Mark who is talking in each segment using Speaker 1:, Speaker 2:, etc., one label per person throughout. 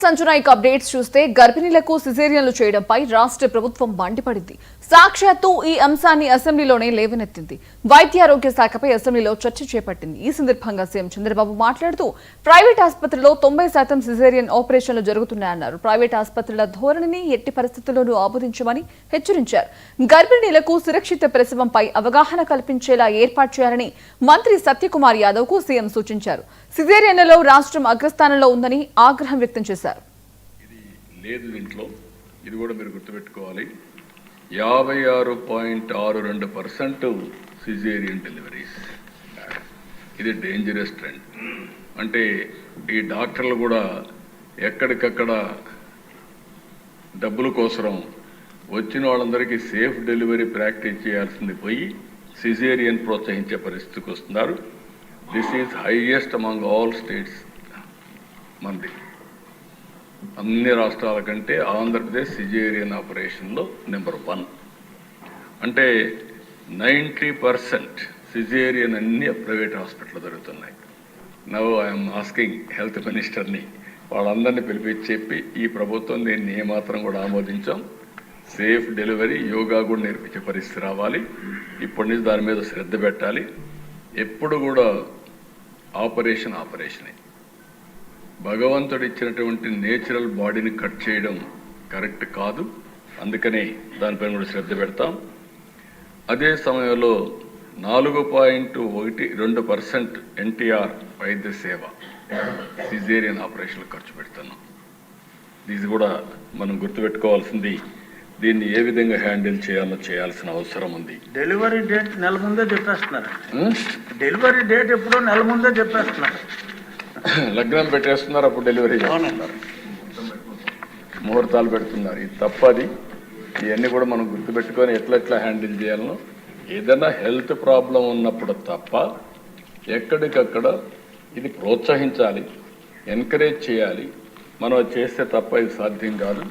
Speaker 1: సంచునాయిక్ updates చూస్తే గర్భిణీలకు సిజేరియన్లు చేయడంపై రాష్ట్ర ప్రభుత్వం మండిపడింది. సాక్షాత్తు ఈ అంశాన్ని అసెంబ్లీలోనే లేవనెత్తింది. వైద్యారోగ్య శాఖపై అసెంబ్లీలో చర్చ చేపట్టింది. ఈ సందర్భంగా సీఎం చంద్రబాబు మాట్లాడుతూ ప్రైవేట్ ఆసుపత్రుల్లో 90% సిజేరియన్ ఆపరేషన్లు జరుగుతున్నాయన్నారు. ప్రైవేట్ ఆసుపత్రుల ధోరణిని ఎట్టి పరిస్థితుల్లోనూ ఆమోదించమని హెచ్చరించారు. గర్భిణీలకు సురక్షిత ప్రసవంపై అవగాహన కల్పించేలా ఏర్పాటు చేయాలని మంత్రి సత్యకుమార్ యాదవ్ కు సీఎం సూచించారు. సిజేరియన్లలో రాష్ట్రం అగ్రస్థానంలో ఉందని ఆగ్రహం వ్యక్తం చేశారు.
Speaker 2: లేదు దీంట్లో ఇది కూడా మీరు గుర్తుపెట్టుకోవాలి. 56.62% సిజేరియన్ డెలివరీస్. ఇది డేంజరస్ ట్రెండ్. అంటే ఈ డాక్టర్లు కూడా ఎక్కడికక్కడ డబ్బుల కోసం వచ్చిన వాళ్ళందరికీ సేఫ్ డెలివరీ ప్రాక్టీస్ చేయాల్సింది పోయి సిజేరియన్ ప్రోత్సహించే పరిస్థితికి వస్తున్నారు. This is highest among all states. మంది అన్ని రాష్ట్రాల కంటే ఆంధ్రప్రదేశ్ సిజేరియన్ ఆపరేషన్లో నెంబర్ 1. అంటే 90% సిజేరియన్ అన్ని ప్రైవేట్ హాస్పిటల్ జరుగుతున్నాయి. నవ్ ఐఎమ్ ఆస్కింగ్ హెల్త్ మినిస్టర్ని వాళ్ళందరినీ పిలిపించి చెప్పి ఈ ప్రభుత్వం దీన్ని ఏమాత్రం కూడా ఆమోదించాం. సేఫ్ డెలివరీ యోగా కూడా నేర్పించే పరిస్థితి రావాలి. ఇప్పటి నుంచి దాని మీద శ్రద్ధ పెట్టాలి. ఎప్పుడు కూడా ఆపరేషనే. భగవంతుడు ఇచ్చినటువంటి నేచురల్ బాడీని కట్ చేయడం కరెక్ట్ కాదు. అందుకనే దానిపైన కూడా శ్రద్ధ పెడతాం. అదే సమయంలో 4.12% ఎన్టీఆర్ వైద్య సేవ సిజేరియన్ ఆపరేషన్లు ఖర్చు పెడుతున్నాం. ఇది కూడా మనం గుర్తుపెట్టుకోవాల్సింది. దీన్ని ఏ విధంగా హ్యాండిల్ చేయాల్సిన అవసరం ఉంది.
Speaker 3: డెలివరీ డేట్ నెల ముందే చెప్పేస్తున్నారు. డెలివరీ డేట్ ఎప్పుడో నెల ముందే చెప్పేస్తున్నారు.
Speaker 2: లగ్నం పెట్టేస్తున్నారు, అప్పుడు డెలివరీ చేస్తున్నారు, ముహూర్తాలు పెడుతున్నారు. ఇది తప్పది. ఇవన్నీ కూడా మనం గుర్తుపెట్టుకొని ఎట్లా హ్యాండిల్ చేయాలనో. ఏదైనా హెల్త్ ప్రాబ్లం ఉన్నప్పుడు తప్ప ఎక్కడికక్కడ ఇది ప్రోత్సహించాలి, ఎంకరేజ్ చేయాలి. మనం చేస్తే తప్ప ఇది సాధ్యం కాదు.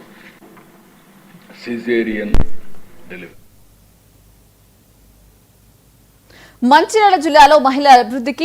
Speaker 2: Caesarean delivery.
Speaker 1: మంచిర్యాల జిల్లాలో మహిళల అభివృద్ధికి